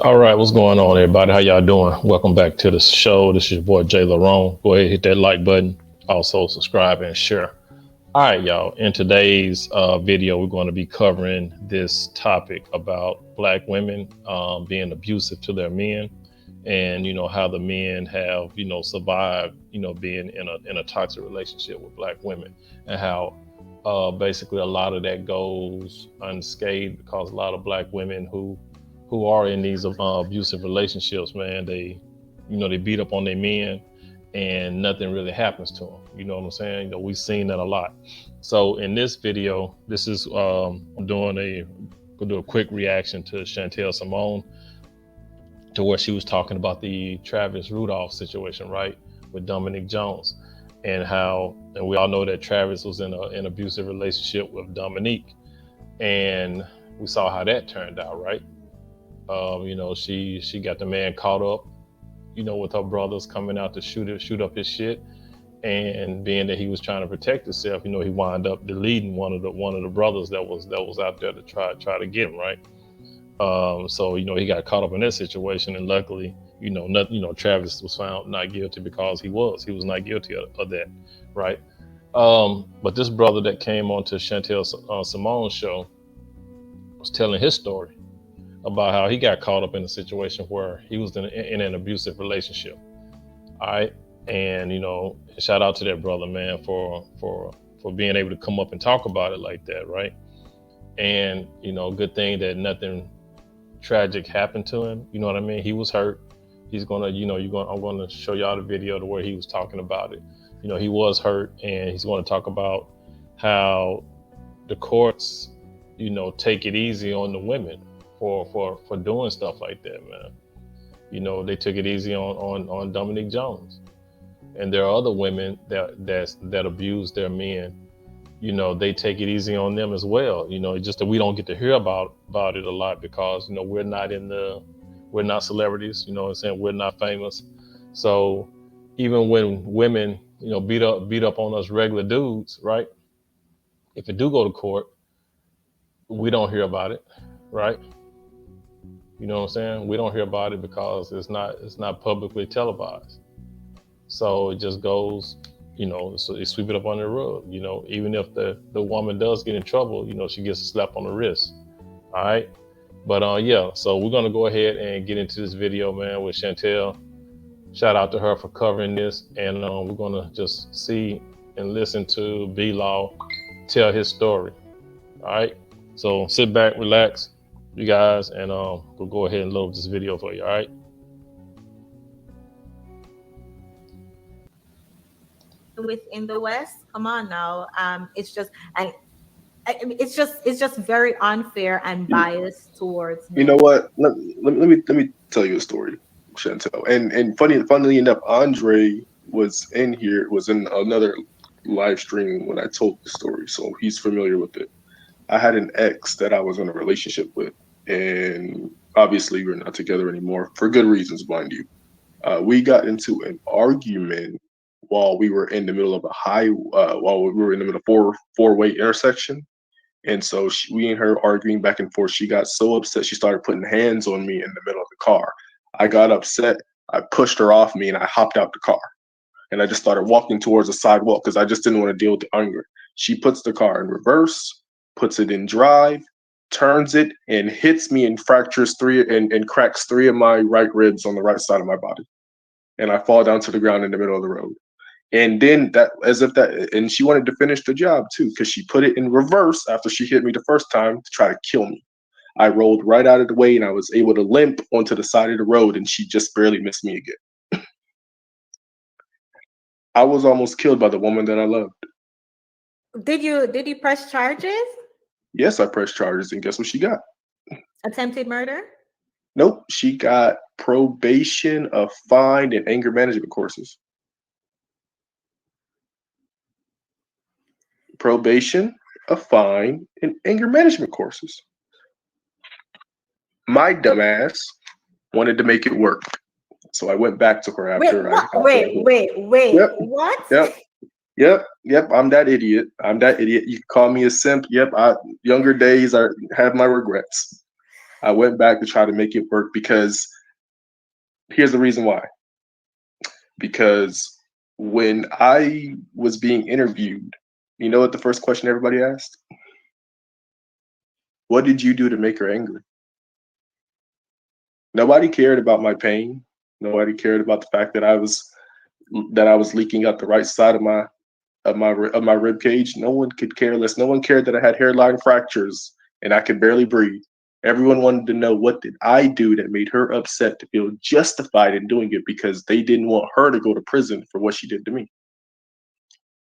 All right, what's going on, everybody? How y'all doing? Welcome back to the show. This is your boy Jay Larone. Go ahead, hit that like button. Also, subscribe and share. All right, y'all. In today's video, we're going to be covering this topic about Black women being abusive to their men, and how the men have survived being in a toxic relationship with Black women, and how basically a lot of that goes unscathed because a lot of Black women who are in these abusive relationships, man, they beat up on their men and nothing really happens to them. You know what I'm saying? We've seen that a lot. So in this video, this is I'm gonna do a quick reaction to Chantel Simone, to where she was talking about the Travis Rudolph situation, right, with Dominique Jones, and we all know that Travis was in an abusive relationship with Dominique, and we saw how that turned out, right? She got the man caught up, with her brothers coming out to shoot up his shit, and being that he was trying to protect himself, he wound up deleting one of the brothers that was out there to try to get him, right. So he got caught up in that situation, and luckily, Travis was found not guilty because he was not guilty of that, right. But this brother that came onto Chantel Simone's show was telling his story about how he got caught up in a situation where he was in an abusive relationship. All right. And, shout out to that brother, man, for being able to come up and talk about it like that. Right. And, good thing that nothing tragic happened to him. You know what I mean? He was hurt. He's going to, I'm going to show y'all the video to where he was talking about it. He was hurt, and he's going to talk about how the courts, take it easy on the women for doing stuff like that, man. They took it easy on Dominique Jones, and there are other women that abuse their men. They take it easy on them as well. Just that we don't get to hear about it a lot because we're not celebrities. You know what I'm saying? We're not famous. So even when women beat up on us regular dudes, right? If it do go to court, we don't hear about it, right? You know what I'm saying? We don't hear about it because it's not publicly televised. So it just goes, so they sweep it up under the rug. Even if the woman does get in trouble, she gets a slap on the wrist. All right. But yeah, so we're gonna go ahead and get into this video, man, with Chantel. Shout out to her for covering this, and we're gonna just see and listen to B-Law tell his story. All right. So sit back, relax, you guys, and we'll go ahead and load this video for you. All right. Within the West, come on now. It's just, and it's just very unfair and biased towards men. You know what? Let me tell you a story, Chantel. And funnily enough, Andre was in another live stream when I told the story, so he's familiar with it. I had an ex that I was in a relationship with, and obviously we're not together anymore for good reasons, mind you. We got into an argument while we were in the middle of while we were in the middle of four-way intersection. And so we and her arguing back and forth. She got so upset she started putting hands on me in the middle of the car. I got upset. I pushed her off me and I hopped out the car. And I just started walking towards the sidewalk because I just didn't want to deal with the anger. She puts the car in reverse, puts it in drive, turns it, and hits me and fractures and cracks three of my right ribs on the right side of my body. And I fall down to the ground in the middle of the road. And then and she wanted to finish the job too, because she put it in reverse after she hit me the first time to try to kill me. I rolled right out of the way and I was able to limp onto the side of the road, and she just barely missed me again. I was almost killed by the woman that I loved. Did you press charges? Yes, I pressed charges, and guess what she got? Attempted murder? Nope, she got probation, a fine, and anger management courses. Probation, a fine, and anger management courses. My dumbass wanted to make it work, so I went back to her after. Wait. Yep, What? yep. I'm that idiot. You can call me a simp. Yep. Younger days, I have my regrets. I went back to try to make it work because here's the reason why. Because when I was being interviewed, you know what the first question everybody asked? What did you do to make her angry? Nobody cared about my pain. Nobody cared about the fact that I was leaking out the right side of my rib cage. No one could care less. No one cared that I had hairline fractures and I could barely breathe. Everyone wanted to know what did I do that made her upset to feel justified in doing it because they didn't want her to go to prison for what she did to me.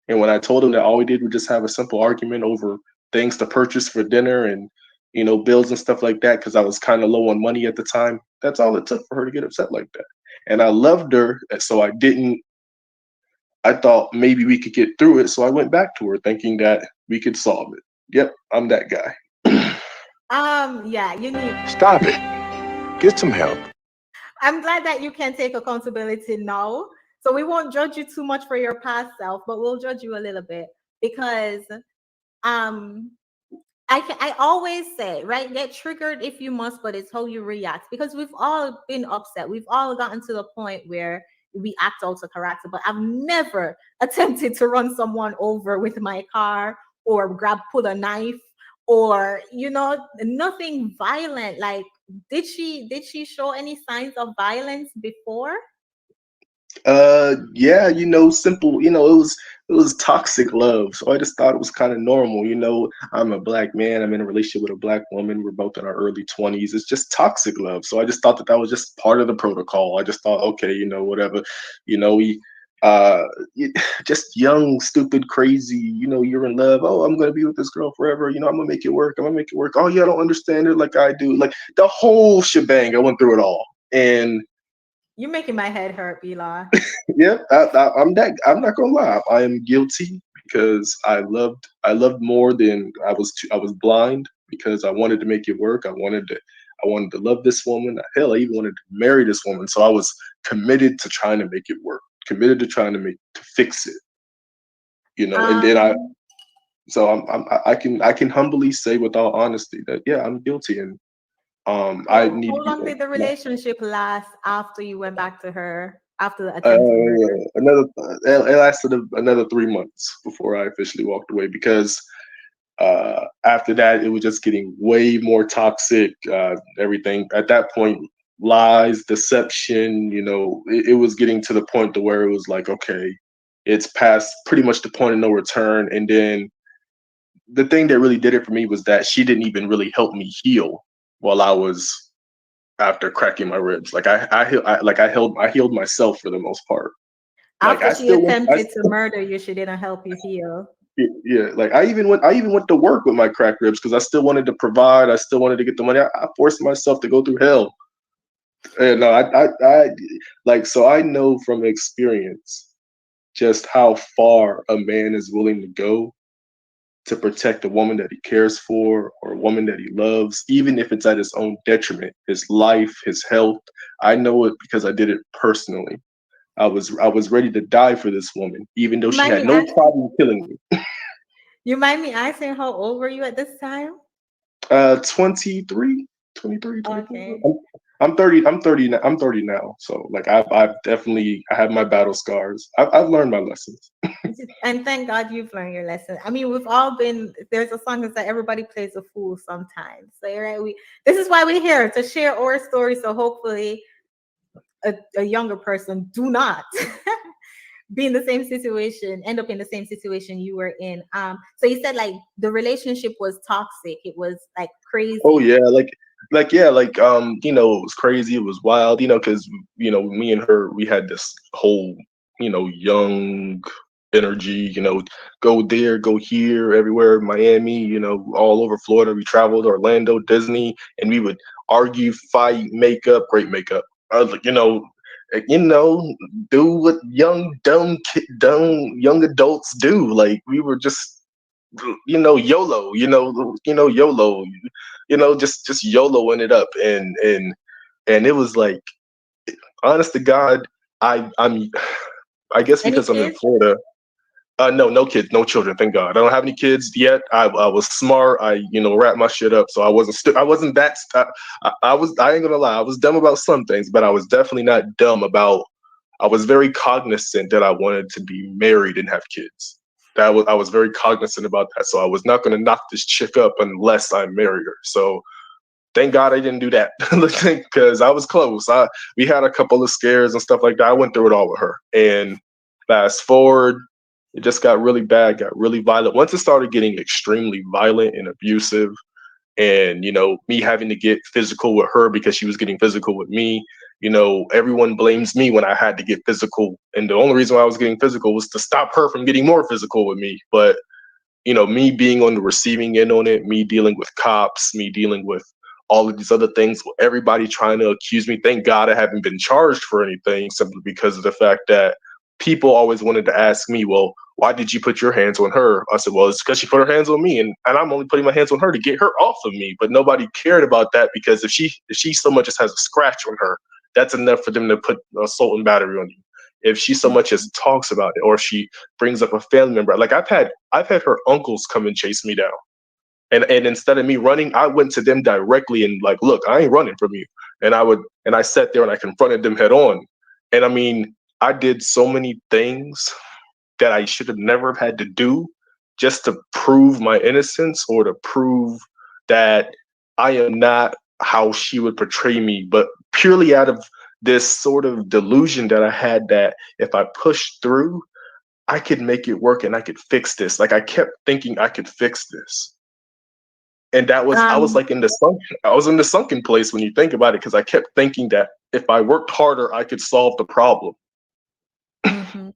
And when I told them that all we did was just have a simple argument over things to purchase for dinner and bills and stuff like that, because I was kind of low on money at the time, that's all it took for her to get upset like that. And I loved her, so I didn't. I thought maybe we could get through it, so I went back to her thinking that we could solve it. Yep, I'm that guy. Yeah, you need. Stop it. Get some help. I'm glad that you can take accountability now. So we won't judge you too much for your past self, but we'll judge you a little bit because um I always say, right, get triggered if you must, but it's how you react, because we've all been upset. We've all gotten to the point where we act out of character, but I've never attempted to run someone over with my car or pull a knife or nothing violent. Like, did she show any signs of violence before? Yeah, simple, it was toxic love. So I just thought it was kind of normal. I'm a black man, I'm in a relationship with a black woman, we're both in our early 20s. It's just toxic love. So I just thought that was just part of the protocol. I just thought, okay, whatever, we uh just young, stupid, crazy, you're in love. Oh, I'm gonna be with this girl forever, I'm gonna make it work, oh yeah, I don't understand it like I do, like the whole shebang. I went through it all. And You're making my head hurt, Bila. yeah, I'm not gonna lie. I am guilty because I loved more than I was blind because I wanted to make it work. I wanted to love this woman. Hell, I even wanted to marry this woman. So I was committed to trying to make it work. Committed to trying to fix it. And then Um, I can humbly say with all honesty that yeah, I'm guilty, and I need to how be long did the relationship last after you went back to her after the Uh, attempted murder? it lasted another 3 months before I officially walked away because after that it was just getting way more toxic. Everything at that point, lies, deception. It was getting to the point to where it was like, okay, it's past pretty much the point of no return. And then the thing that really did it for me was that she didn't even really help me heal while I was after cracking my ribs. Like I healed myself for the most part. Like After I she still went, attempted to murder you, she didn't help you heal. yeah. Like I even went to work with my cracked ribs because I still wanted to provide. I still wanted to get the money. I forced myself to go through hell. And no, I like, so I know from experience just how far a man is willing to go to protect a woman that he cares for or a woman that he loves, even if it's at his own detriment, his life, his health. I know it because I did it personally. I was ready to die for this woman, even though You she mind had me no asking? problem killing me. You mind me asking how old were you at this time? 23, 23, 24. Okay. I'm 30. I'm 30 now. So like I've definitely, I have my battle scars. I've learned my lessons. And thank God you've learned your lesson. I mean, we've all been, there's a song that says everybody plays a fool sometimes. So, right, this is why we're here to share our story. So hopefully a younger person do not be in the same situation, end up in the same situation you were in. So you said like the relationship was toxic. It was like Oh crazy. yeah, like yeah, like it was crazy. It was wild. Because me and her, we had this whole young energy. Go there, go here, everywhere, Miami. All over Florida. We traveled Orlando, Disney, and we would argue, fight, makeup, great makeup. Like, uh, you know, do what dumb young adults do. Like we were just YOLO, YOLO, just YOLOing it up, and it was like, honest to God, I'm I guess Any because I'm in kids? Florida. No kids, no children. Thank God. I don't have any kids yet. I was smart. I wrapped my shit up, so I wasn't. I wasn't that. I was. I ain't gonna lie. I was dumb about some things, but I was definitely not dumb about. I was very cognizant that I wanted to be married and have kids. I was very cognizant about that. So I was not gonna knock this chick up unless I married her. So thank God I didn't do that because I was close. We had a couple of scares and stuff like that. I went through it all with her. And fast forward, it just got really bad, got really violent. Once it started getting extremely violent and abusive, and me having to get physical with her because she was getting physical with me, everyone blames me when I had to get physical. And the only reason why I was getting physical was to stop her from getting more physical with me. But me being on the receiving end on it, me dealing with cops, me dealing with all of these other things, everybody trying to accuse me. Thank God I haven't been charged for anything simply because of the fact that people always wanted to ask me, well, why did you put your hands on her? I said, well, it's because she put her hands on me, and I'm only putting my hands on her to get her off of me. But nobody cared about that because if she so much as has a scratch on her, that's enough for them to put assault and battery on you. If she so much as talks about it, or she brings up a family member, like I've had her uncles come and chase me down. And instead of me running, I went to them directly and like, look, I ain't running from you. And I sat there and I confronted them head on. And I mean, I did so many things that I should have never had to do just to prove my innocence or to prove that I am not how she would portray me, but purely out of this sort of delusion that I had that if I pushed through, I could make it work and I could fix this. Like I kept thinking I could fix this. And I was like I was in the sunken place when you think about it, because I kept thinking that if I worked harder, I could solve the problem. Mm-hmm.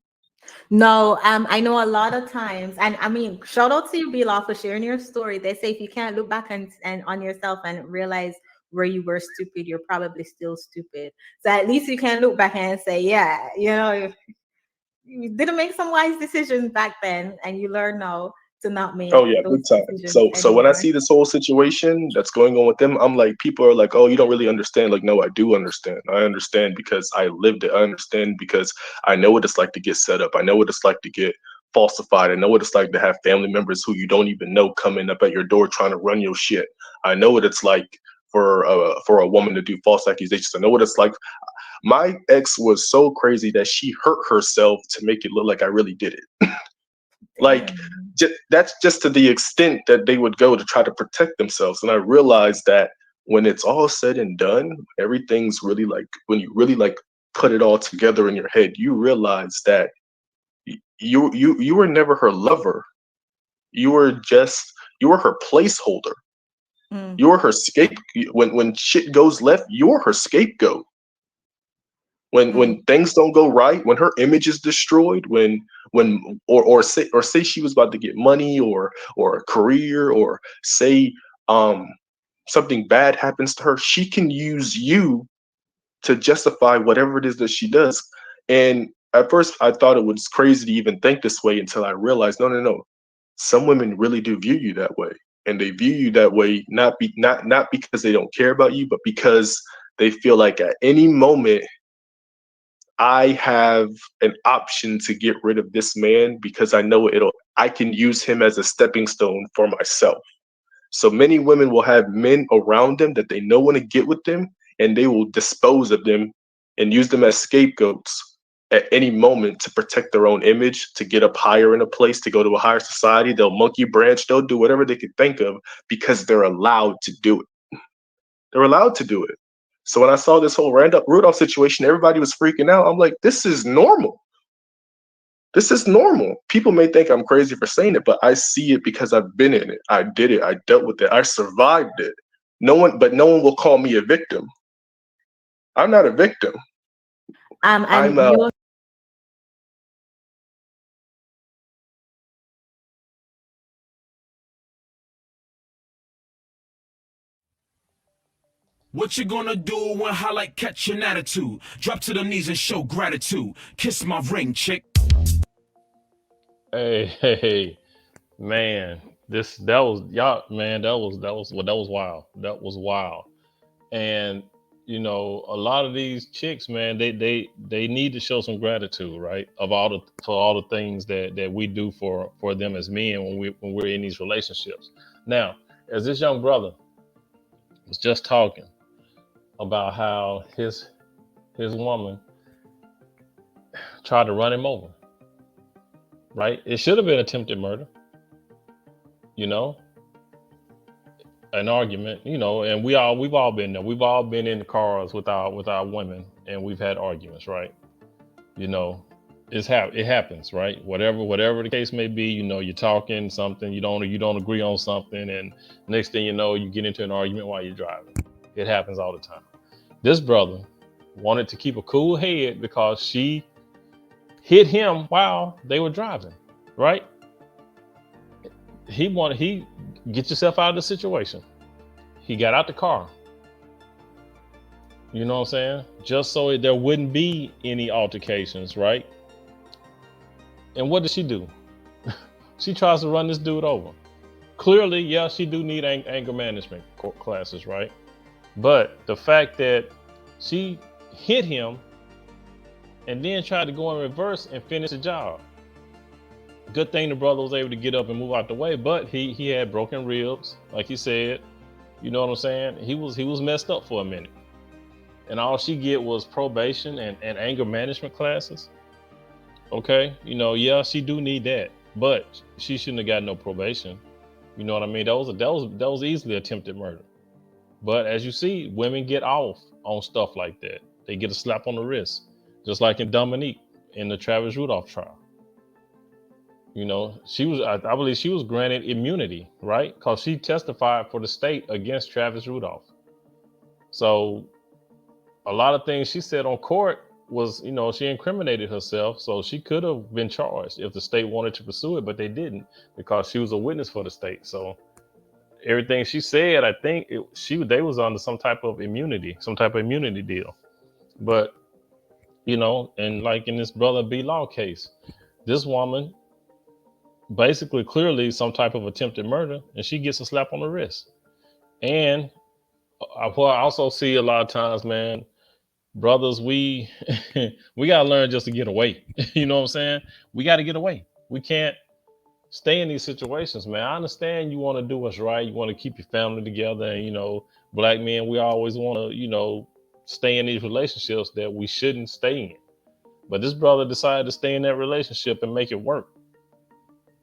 No, I know a lot of times, and I mean, shout out to you, Bila, for sharing your story. They say if you can't look back and on yourself and realize where you were stupid, you're probably still stupid. So at least you can look back and say, yeah, you didn't make some wise decisions back then, and you learn now to not make Oh yeah, those big time. decisions So when I anymore. see this whole situation that's going on with them, I'm like, people are like, oh, you don't really understand. Like, no, I do understand. I understand because I lived it. I understand because I know what it's like to get set up. I know what it's like to get falsified. I know what it's like to have family members who you don't even know coming up at your door trying to run your shit. I know what it's like for a woman to do false accusations. I know what it's like. My ex was so crazy that she hurt herself to make it look like I really did it. Like, Damn. that's just to the extent that they would go to try to protect themselves. And I realized that when it's all said and done, everything's really like, when you really like put it all together in your head, you realize that you were never her lover. You were just, you were her placeholder. Mm, You were her scape. When shit goes left, you're her scapegoat. mm, When things don't go right, when her image is destroyed, when or say she was about to get money or a career, or say um something bad happens to her, she can use you to justify whatever it is that she does. And at first I thought it was crazy to even think this way until I realized, no. Some women really do view you that way. And they view you that way not because they don't care about you, but because they feel like at any moment I have an option to get rid of this man because I can use him as a stepping stone for myself. So many women will have men around them that they know want to get with them, and they will dispose of them and use them as scapegoats at any moment to protect their own image, to get up higher in a place, to go to a higher society. They'll monkey branch, they'll do whatever they can think of because they're allowed to do it. They're allowed to do it. So when I saw this whole Rudolph situation, everybody was freaking out. I'm like, this is normal. This is normal. People may think I'm crazy for saying it, but I see it because I've been in it. I did it. I dealt with it. I survived it. No one will call me a victim. I'm not a victim. I'm and you What you gonna do when highlight catch an attitude? Drop to the knees and show gratitude. Kiss my ring, chick. Hey, man, this that was y'all, man. That was wild. That was wild. And you know, a lot of these chicks, man, they need to show some gratitude, right? For all the things that we do for them as men when we're in these relationships. Now, as this young brother was just talking about how his woman tried to run him over, right? It should have been attempted murder, you know, an argument, you know, and we've all been there. We've all been in the cars with our women, and we've had arguments, right? You know, it happens, right? Whatever the case may be, you know, you're talking something, you don't agree on something, and next thing you know, you get into an argument while you're driving. It happens all the time. This brother wanted to keep a cool head because she hit him while they were driving, right? He get yourself out of the situation. He got out the car. You know what I'm saying? Just so there wouldn't be any altercations, right? And what does she do? She tries to run this dude over. Clearly, yeah, she do need anger management classes, right? But the fact that she hit him and then tried to go in reverse and finish the job. Good thing the brother was able to get up and move out the way, but he had broken ribs, like he said. You know what I'm saying? He was messed up for a minute. And all she get was probation and anger management classes. Okay, you know, yeah, she do need that, but she shouldn't have got no probation. You know what I mean? That was easily attempted murder. But as you see, women get off on stuff like that. They get a slap on the wrist, just like in Dominique in the Travis Rudolph trial. You know, I believe she was granted immunity, right? Because she testified for the state against Travis Rudolph. So a lot of things she said on court was, you know, she incriminated herself. So she could have been charged if the state wanted to pursue it, but they didn't because she was a witness for the state. So everything she said, I think they was under some type of immunity deal. But, you know, and like in this Brother B Law case, this woman basically clearly some type of attempted murder, and she gets a slap on the wrist. And what I also see a lot of times, man, brothers, we gotta learn just to get away. You know what I'm saying? We got to get away. We can't stay in these situations, man. I understand you want to do what's right. You want to keep your family together, and you know, black men, we always want to, you know, stay in these relationships that we shouldn't stay in. But this brother decided to stay in that relationship and make it work,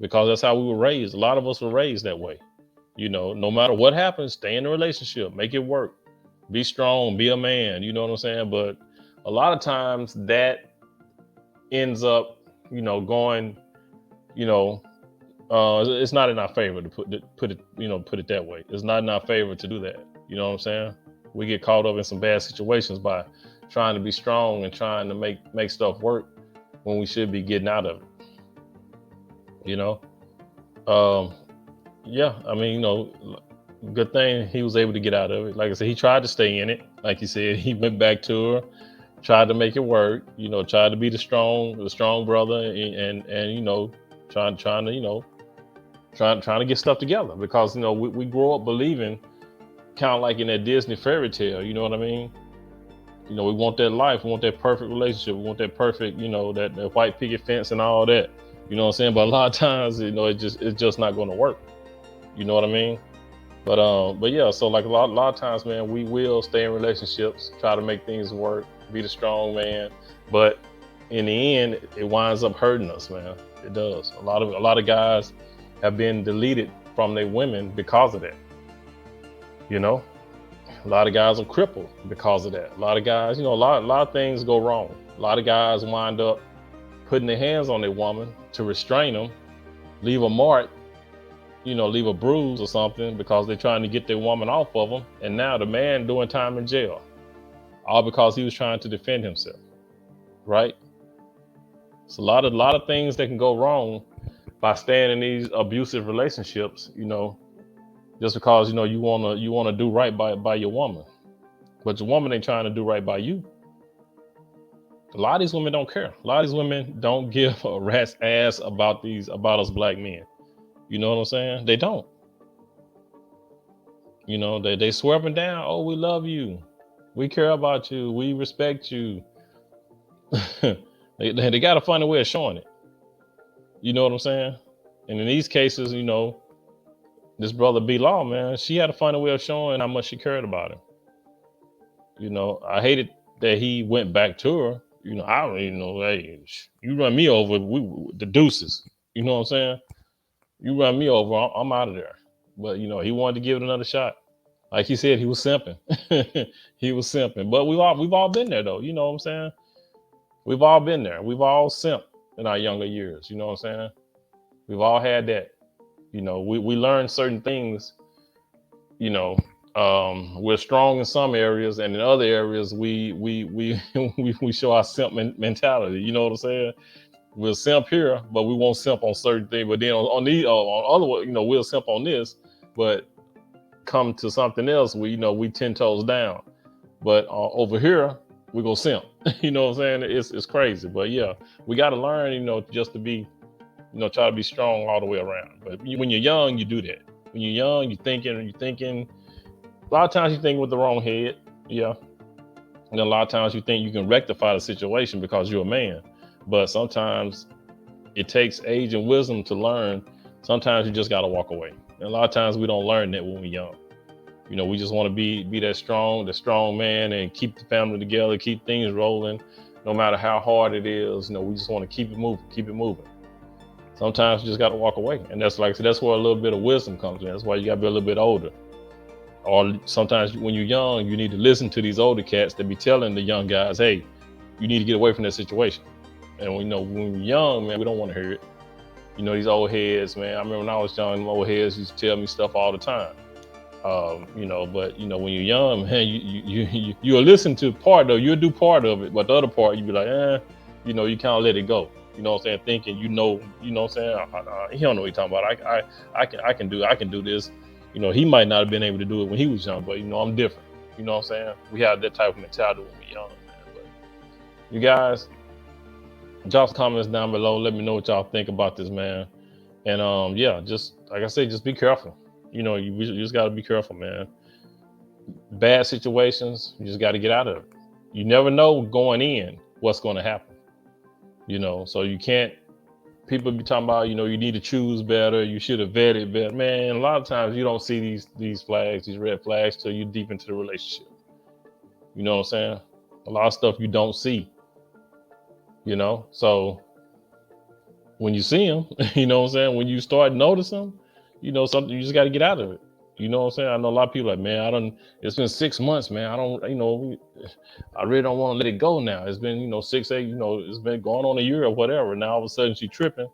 because that's how we were raised. A lot of us were raised that way. You know, no matter what happens, stay in the relationship, make it work, be strong, be a man. You know what I'm saying? But a lot of times that ends up, you know, going, you know, it's not in our favor to put it that way. It's not in our favor to do that. You know what I'm saying? We get caught up in some bad situations by trying to be strong and trying to make stuff work when we should be getting out of it. You know, yeah. I mean, you know, good thing he was able to get out of it. Like I said, he tried to stay in it. Like he said, he went back to her, tried to make it work. You know, tried to be the strong brother, and you know, trying to, you know, trying to get stuff together, because you know we grow up believing, kind of like in that Disney fairy tale. You know what I mean? You know, we want that life, we want that perfect relationship, we want that perfect, you know, that white picket fence and all that. You know what I'm saying? But a lot of times, you know, it's just not going to work. You know what I mean? But yeah, so like a lot of times, man, we will stay in relationships, try to make things work, be the strong man, but in the end, it winds up hurting us, man. It does. A lot of guys have been deleted from their women because of that. You know, a lot of guys are crippled because of that. A lot of guys, you know, a lot of things go wrong. A lot of guys wind up putting their hands on their woman to restrain them, leave a mark, you know, leave a bruise or something, because they're trying to get their woman off of them. And now the man doing time in jail, all because he was trying to defend himself, right? It's a lot of things that can go wrong by staying in these abusive relationships, you know, just because, you know, you wanna do right by your woman, but your woman ain't trying to do right by you. A lot of these women don't care. A lot of these women don't give a rat's ass about us black men. You know what I'm saying? They don't. You know, they swear up and down, oh, we love you. We care about you. We respect you. They got a funny way of showing it. You know what I'm saying? And in these cases, you know, this brother B Law, man, she had a funny way of showing how much she cared about him. You know, I hated that he went back to her. You know, I don't even know, hey, you run me over, the deuces. You know what I'm saying? You run me over, I'm out of there. But, you know, he wanted to give it another shot. Like he said, he was simping. He was simping. But we've all been there, though. You know what I'm saying? We've all been there. We've all simped in our younger years. You know what I'm saying? We've all had that. You know, we learn certain things. You know, we're strong in some areas, and in other areas, we show our simp mentality. You know what I'm saying? We'll simp here, but we won't simp on certain things. But then on other, you know, we'll simp on this, but come to something else, we 10 toes down. But over here, we go simp. You know what I'm saying? It's crazy. But yeah, we got to learn, you know, just to be, you know, try to be strong all the way around. But when you're young, you do that. When you're young, you're thinking. A lot of times you think with the wrong head. Yeah. And a lot of times you think you can rectify the situation because you're a man. But sometimes it takes age and wisdom to learn. Sometimes you just got to walk away. And a lot of times we don't learn that when we're young. You know, we just want to be that strong man and keep the family together, keep things rolling, no matter how hard it is. You know, we just want to keep it moving. Sometimes you just got to walk away. And that's like, so that's where a little bit of wisdom comes in. That's why you got to be a little bit older. Or sometimes when you're young, you need to listen to these older cats that be telling the young guys, hey, you need to get away from that situation. And when we're young, man, we don't want to hear it. You know, these old heads, man. I remember when I was young, old heads used to tell me stuff all the time. You know, but you know, when you're young, man, you'll listen to part of, you'll do part of it, but the other part, you be like, you know, you kind of let it go. You know what I'm saying? Thinking, you know what I'm saying? He don't know what he's talking about. I can do this. You know, he might not have been able to do it when he was young, but you know, I'm different. You know what I'm saying? We have that type of mentality when we're young, man. But you guys, drop some comments down below. Let me know what y'all think about this, man. And yeah, just like I say, just be careful. You know, you just got to be careful, man. Bad situations, you just got to get out of it. You never know going in what's going to happen. You know, so you can't. People be talking about, you know, you need to choose better. You should have vetted better, man. A lot of times you don't see these flags, these red flags, till you're deep into the relationship. You know what I'm saying? A lot of stuff you don't see. You know, so when you see them, you know what I'm saying? When you start noticing them, you know, something, you just got to get out of it. You know what I'm saying? I know a lot of people like, man, it's been 6 months, man. I really don't want to let it go now. It's been, you know, 6, 8, you know, it's been going on a year or whatever. Now all of a sudden she's tripping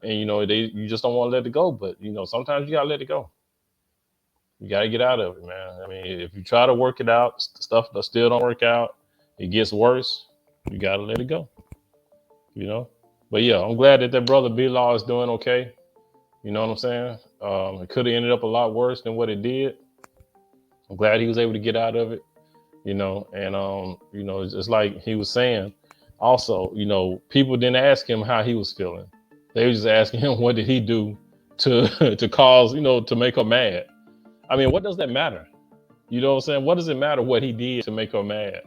and, you know, you just don't want to let it go. But, you know, sometimes you got to let it go. You got to get out of it, man. I mean, if you try to work it out, stuff that still don't work out, it gets worse. You got to let it go, you know? But yeah, I'm glad that brother B-Law is doing okay. You know what I'm saying? It could have ended up a lot worse than what it did. I'm glad he was able to get out of it, you know, and, you know, it's like he was saying also, you know, people didn't ask him how he was feeling. They were just asking him, what did he do to cause, you know, to make her mad? I mean, what does that matter? You know what I'm saying? What does it matter what he did to make her mad?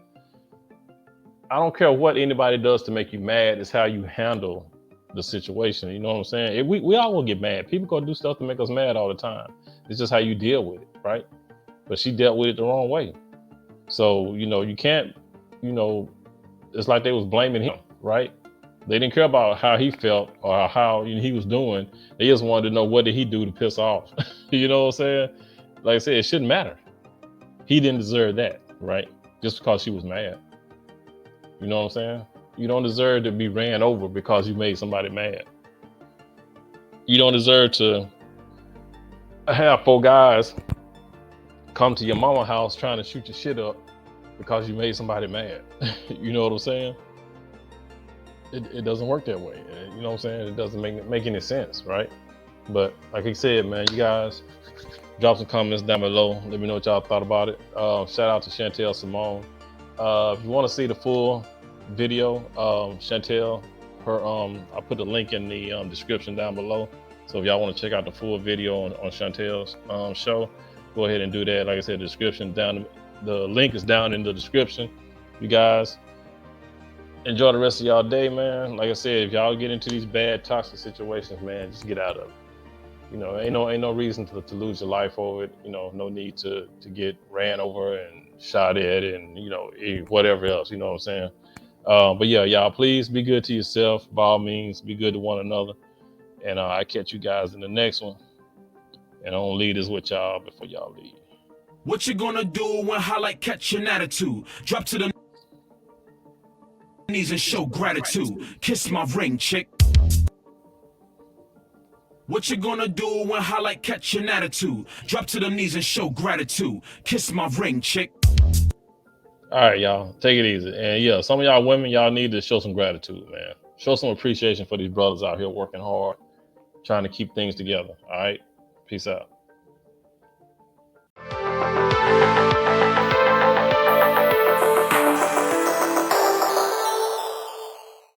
I don't care what anybody does to make you mad. It's how you handle the situation. You know what I'm saying? We all will get mad. People go do stuff to make us mad all the time. It's just how you deal with it, right? But she dealt with it the wrong way. So, you know, you can't, you know, it's like they was blaming him, right? They didn't care about how he felt or how he was doing. They just wanted to know, what did he do to piss off? You know what I'm saying? Like I said, it shouldn't matter. He didn't deserve that, right? Just because she was mad. You know what I'm saying? You don't deserve to be ran over because you made somebody mad. You don't deserve to have 4 guys come to your mama's house trying to shoot your shit up because you made somebody mad. You know what I'm saying? It doesn't work that way. You know what I'm saying? It doesn't make any sense, right? But like I said, man, you guys drop some comments down below. Let me know what y'all thought about it. Shout out to Chantel Simone. If you want to see the full video, Chantel, I put the link in the description down below. So if y'all want to check out the full video on Chantel's show, go ahead and do that. Like I said, the description down The link is down in the description. You guys enjoy the rest of y'all day, man. Like I said, if y'all get into these bad, toxic situations, man, just get out of it. You know, ain't no reason to lose your life over it. You know, no need to get ran over and shot at and, you know, whatever else, you know what I'm saying? But yeah, y'all, please be good to yourself. By all means, be good to one another. And I catch you guys in the next one. And I'm gonna leave this with y'all before y'all leave. What you gonna do when highlight catch an attitude? Drop to the knees and show gratitude. Kiss my ring, chick. What you gonna do when highlight catch an attitude? Drop to the knees and show gratitude. Kiss my ring, chick. All right, y'all, take it easy. And yeah, some of y'all women, y'all need to show some gratitude, man. Show some appreciation for these brothers out here working hard, trying to keep things together. All right, peace out.